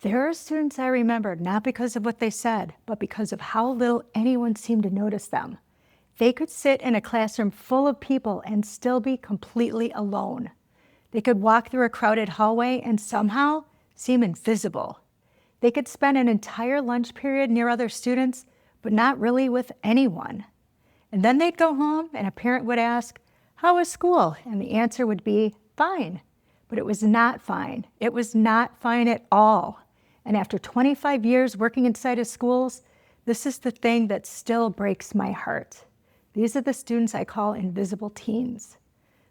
There are students I remember not because of what they said, but because of how little anyone seemed to notice them. They could sit in a classroom full of people and still be completely alone. They could walk through a crowded hallway and somehow seem invisible. They could spend an entire lunch period near other students, but not really with anyone. And then they'd go home and a parent would ask, "How was school?" And the answer would be, "Fine." But it was not fine. It was not fine at all. And after 25 years working inside of schools, this is the thing that still breaks my heart. These are the students I call invisible teens.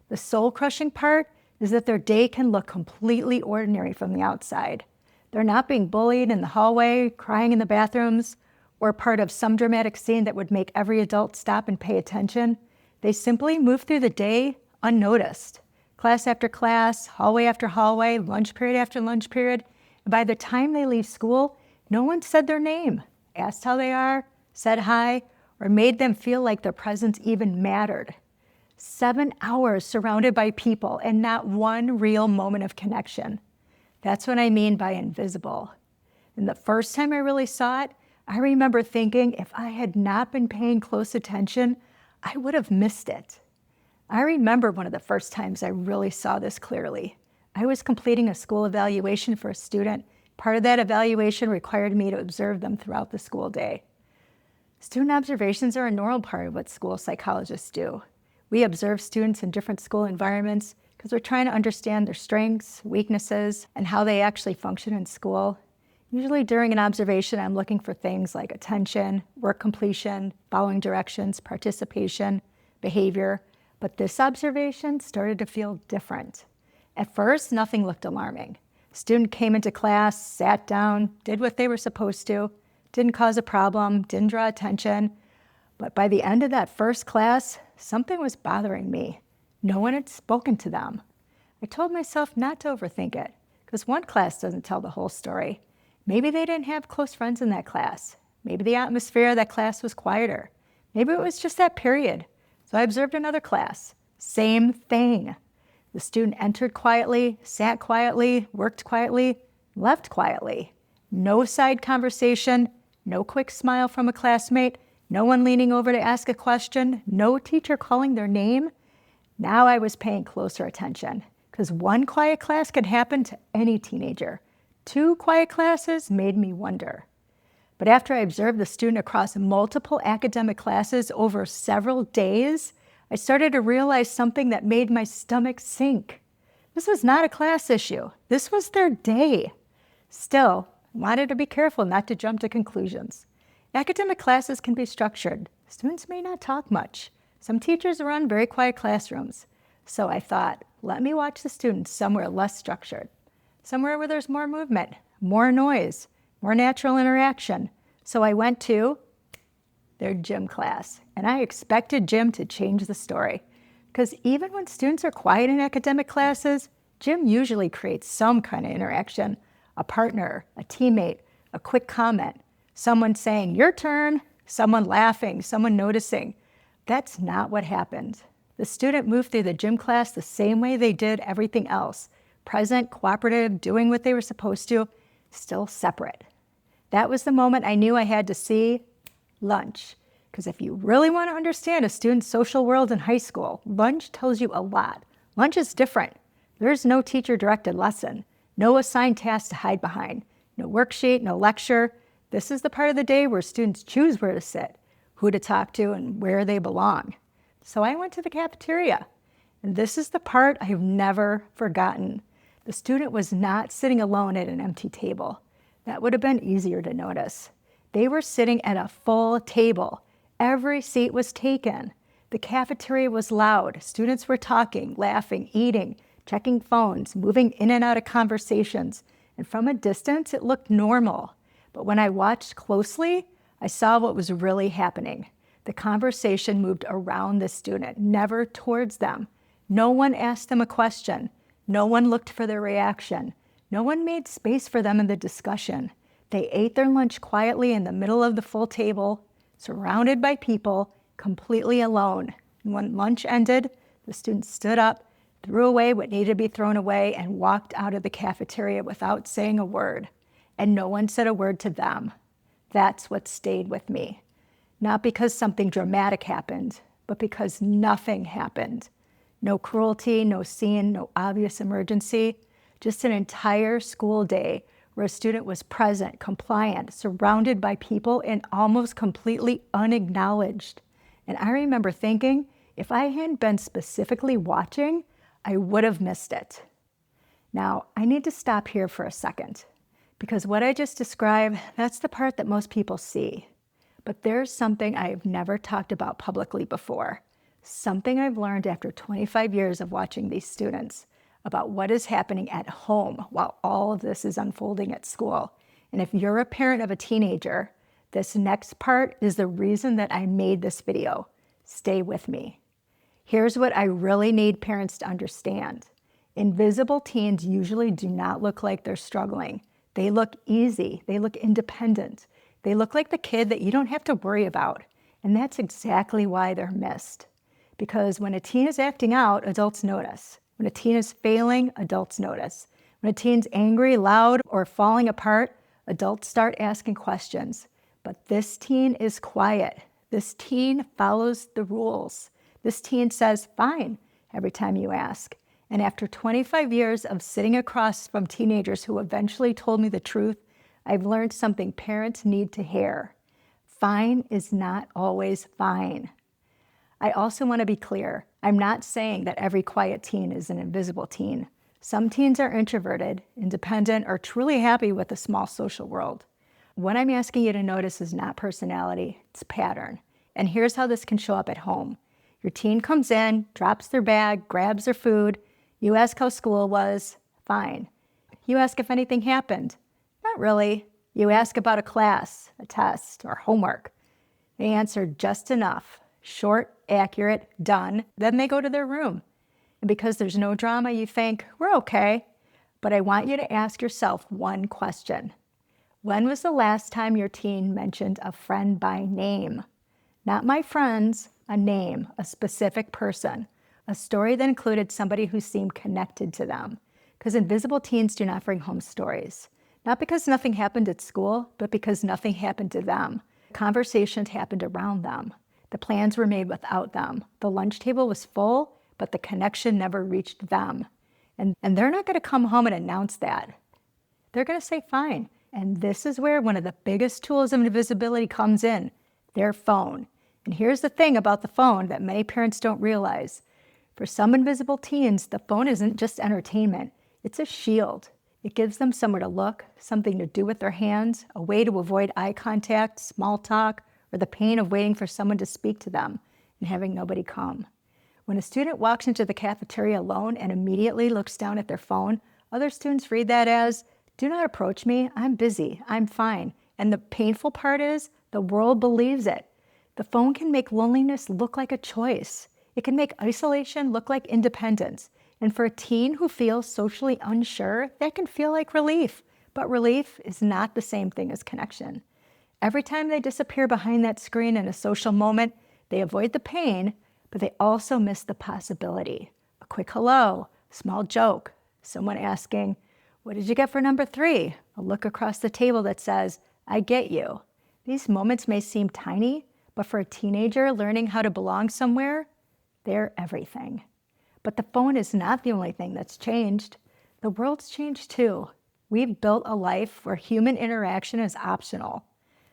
The soul-crushing part is that their day can look completely ordinary from the outside. They're not being bullied in the hallway, crying in the bathrooms, or part of some dramatic scene that would make every adult stop and pay attention. They simply move through the day unnoticed. Class after class, hallway after hallway, lunch period after lunch period. And by the time they leave school, no one said their name, asked how they are, said hi, or made them feel like their presence even mattered. 7 hours surrounded by people and not one real moment of connection. That's what I mean by invisible. And the first time I really saw it, I remember thinking if I had not been paying close attention, I would have missed it. I remember one of the first times I really saw this clearly. I was completing a school evaluation for a student. Part of that evaluation required me to observe them throughout the school day. Student observations are a normal part of what school psychologists do. We observe students in different school environments because we're trying to understand their strengths, weaknesses, and how they actually function in school. Usually during an observation, I'm looking for things like attention, work completion, following directions, participation, behavior. But this observation started to feel different. At first, nothing looked alarming. Student came into class, sat down, did what they were supposed to, didn't cause a problem, didn't draw attention. But by the end of that first class, something was bothering me. No one had spoken to them. I told myself not to overthink it, because one class doesn't tell the whole story. Maybe they didn't have close friends in that class. Maybe the atmosphere of that class was quieter. Maybe it was just that period. So I observed another class. Same thing. The student entered quietly, sat quietly, worked quietly, left quietly. No side conversation, no quick smile from a classmate, no one leaning over to ask a question, no teacher calling their name. Now I was paying closer attention, because one quiet class could happen to any teenager. 2 quiet classes made me wonder. But after I observed the student across multiple academic classes over several days, I started to realize something that made my stomach sink. This was not a class issue. This was their day. Still, I wanted to be careful not to jump to conclusions. Academic classes can be structured. Students may not talk much. Some teachers run very quiet classrooms. So I thought, let me watch the students somewhere less structured, somewhere where there's more movement, more noise, more natural interaction. So I went to their gym class, and I expected gym to change the story. Because even when students are quiet in academic classes, gym usually creates some kind of interaction, a partner, a teammate, a quick comment, someone saying, "Your turn," someone laughing, someone noticing. That's not what happened. The student moved through the gym class the same way they did everything else, present, cooperative, doing what they were supposed to, still separate. That was the moment I knew I had to see lunch. Because if you really want to understand a student's social world in high school, lunch tells you a lot. Lunch is different. There's no teacher-directed lesson, no assigned task to hide behind, no worksheet, no lecture. This is the part of the day where students choose where to sit, who to talk to, and where they belong. So I went to the cafeteria. And this is the part I've never forgotten. The student was not sitting alone at an empty table. That would have been easier to notice. They were sitting at a full table. Every seat was taken. The cafeteria was loud. Students were talking, laughing, eating, checking phones, moving in and out of conversations. And from a distance, it looked normal. But when I watched closely, I saw what was really happening. The conversation moved around the student, never towards them. No one asked them a question. No one looked for their reaction. No one made space for them in the discussion. They ate their lunch quietly in the middle of the full table, surrounded by people, completely alone. And when lunch ended, the students stood up, threw away what needed to be thrown away, and walked out of the cafeteria without saying a word. and no one said a word to them. That's what stayed with me. Not because something dramatic happened, but because nothing happened. No cruelty, no scene, no obvious emergency, just an entire school day where a student was present, compliant, surrounded by people, and almost completely unacknowledged. And I remember thinking, if I hadn't been specifically watching, I would have missed it. Now, I need to stop here for a second, because what I just described, that's the part that most people see. But there's something I've never talked about publicly before, something I've learned after 25 years of watching these students about what is happening at home while all of this is unfolding at school. And if you're a parent of a teenager, this next part is the reason that I made this video. Stay with me. Here's what I really need parents to understand. Invisible teens usually do not look like they're struggling. They look easy. They look independent. They look like the kid that you don't have to worry about. And that's exactly why they're missed. Because when a teen is acting out, adults notice. When a teen is failing, adults notice. When a teen's angry, loud, or falling apart, adults start asking questions. But this teen is quiet. This teen follows the rules. This teen says, fine, every time you ask. And after 25 years of sitting across from teenagers who eventually told me the truth, I've learned something parents need to hear. Fine is not always fine. I also want to be clear. I'm not saying that every quiet teen is an invisible teen. Some teens are introverted, independent, or truly happy with a small social world. What I'm asking you to notice is not personality, it's pattern. And here's how this can show up at home. Your teen comes in, drops their bag, grabs their food. You ask how school was, fine. You ask if anything happened, not really. You ask about a class, a test, or homework. They answer just enough. Short, accurate, done. Then they go to their room. And because there's no drama, you think, we're okay. But I want you to ask yourself one question. When was the last time your teen mentioned a friend by name? Not my friends, a name, a specific person. A story that included somebody who seemed connected to them. Because invisible teens do not bring home stories. Not because nothing happened at school, but because nothing happened to them. Conversations happened around them. The plans were made without them. The lunch table was full, but the connection never reached them. And they're not going to come home and announce that. They're going to say, fine. And this is where one of the biggest tools of invisibility comes in, their phone. And here's the thing about the phone that many parents don't realize. For some invisible teens, the phone isn't just entertainment. It's a shield. It gives them somewhere to look, something to do with their hands, a way to avoid eye contact, small talk, or the pain of waiting for someone to speak to them and having nobody come. When a student walks into the cafeteria alone and immediately looks down at their phone, other students read that as, do not approach me, I'm busy, I'm fine. And the painful part is, the world believes it. The phone can make loneliness look like a choice. It can make isolation look like independence. And for a teen who feels socially unsure, that can feel like relief. But relief is not the same thing as connection. Every time they disappear behind that screen in a social moment, they avoid the pain, but they also miss the possibility. A quick hello, a small joke, someone asking, what did you get for number 3? A look across the table that says, I get you. These moments may seem tiny, but for a teenager learning how to belong somewhere, they're everything. But the phone is not the only thing that's changed. The world's changed too. We've built a life where human interaction is optional.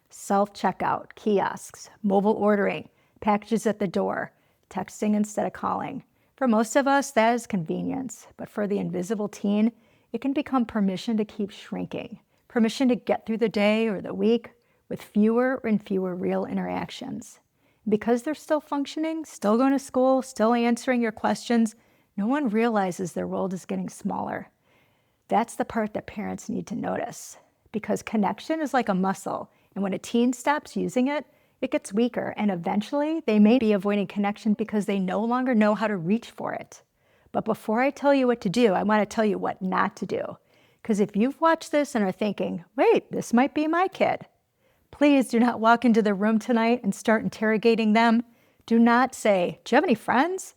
Self-checkout, kiosks, mobile ordering, packages at the door, texting instead of calling. For most of us, that is convenience. But for the invisible teen, it can become permission to keep shrinking, permission to get through the day or the week with fewer and fewer real interactions. Because they're still functioning, still going to school, still answering your questions, no one realizes their world is getting smaller. That's the part that parents need to notice. Because connection is like a muscle, and when a teen stops using it, it gets weaker, and eventually they may be avoiding connection because they no longer know how to reach for it. But before I tell you what to do, I want to tell you what not to do. Because if you've watched this and are thinking, wait, this might be my kid, please do not walk into the room tonight and start interrogating them. Do not say, do you have any friends?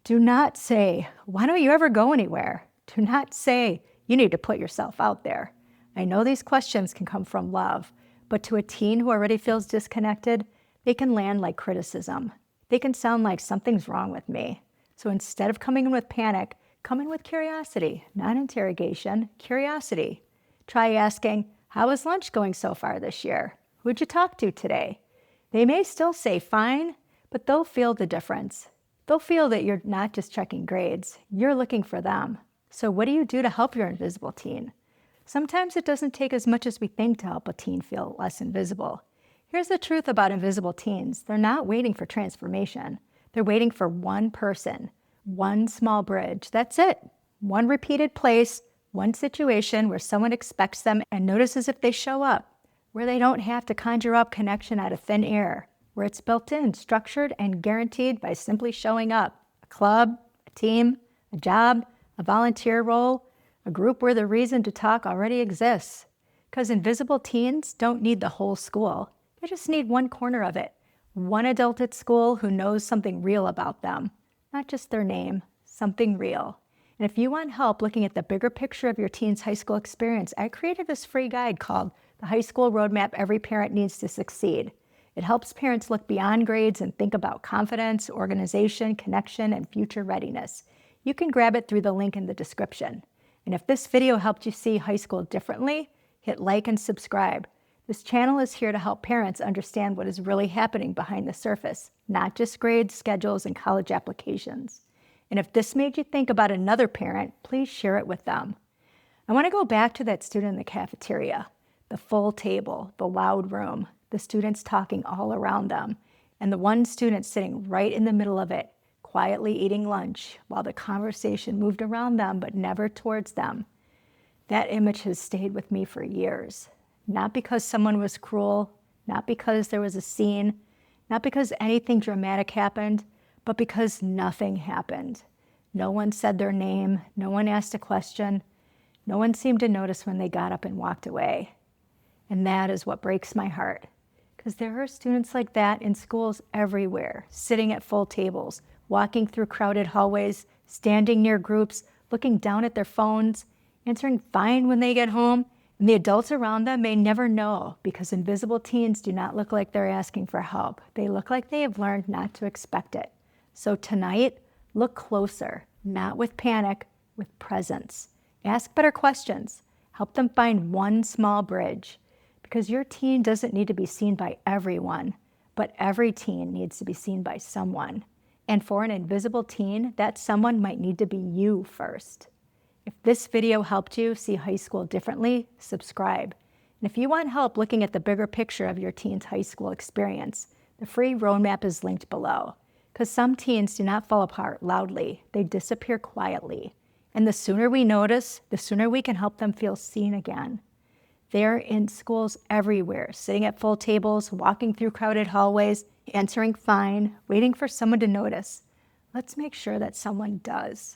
Do not say, why don't you ever go anywhere? Do not say, you need to put yourself out there. I know these questions can come from love, but to a teen who already feels disconnected, they can land like criticism. They can sound like something's wrong with me. So instead of coming in with panic, come in with curiosity, not interrogation, curiosity. Try asking, how is lunch going so far this year? Who'd you talk to today? They may still say fine, but they'll feel the difference. They'll feel that you're not just checking grades, you're looking for them. So what do you do to help your invisible teen? Sometimes it doesn't take as much as we think to help a teen feel less invisible. Here's the truth about invisible teens. They're not waiting for transformation. They're waiting for one person, one small bridge. That's it. One repeated place, one situation where someone expects them and notices if they show up, where they don't have to conjure up connection out of thin air, where it's built in, structured, and guaranteed by simply showing up. A club, a team, a job, a volunteer role, a group where the reason to talk already exists. Because invisible teens don't need the whole school. They just need one corner of it. One adult at school who knows something real about them. Not just their name, something real. And if you want help looking at the bigger picture of your teen's high school experience, I created this free guide called The High School Roadmap Every Parent Needs to Succeed. It helps parents look beyond grades and think about confidence, organization, connection, and future readiness. You can grab it through the link in the description. And if this video helped you see high school differently, hit like and subscribe. This channel is here to help parents understand what is really happening behind the surface, not just grades, schedules, and college applications. And if this made you think about another parent, please share it with them. I want to go back to that student in the cafeteria, the full table, the loud room, the students talking all around them, and the one student sitting right in the middle of it, quietly eating lunch while the conversation moved around them but never towards them. That image has stayed with me for years. Not because someone was cruel, not because there was a scene, not because anything dramatic happened, but because nothing happened. No one said their name, no one asked a question, no one seemed to notice when they got up and walked away. And that is what breaks my heart, because there are students like that in schools everywhere, sitting at full tables, walking through crowded hallways, standing near groups, looking down at their phones, answering fine when they get home, and the adults around them may never know, because invisible teens do not look like they're asking for help. They look like they have learned not to expect it. So tonight, look closer, not with panic, with presence. Ask better questions. Help them find one small bridge, because your teen doesn't need to be seen by everyone, but every teen needs to be seen by someone. And for an invisible teen, that someone might need to be you first. If this video helped you see high school differently, subscribe. And if you want help looking at the bigger picture of your teen's high school experience, the free roadmap is linked below. Because some teens do not fall apart loudly, they disappear quietly. And the sooner we notice, the sooner we can help them feel seen again. They're in schools everywhere, sitting at full tables, walking through crowded hallways, answering fine, waiting for someone to notice. Let's make sure that someone does.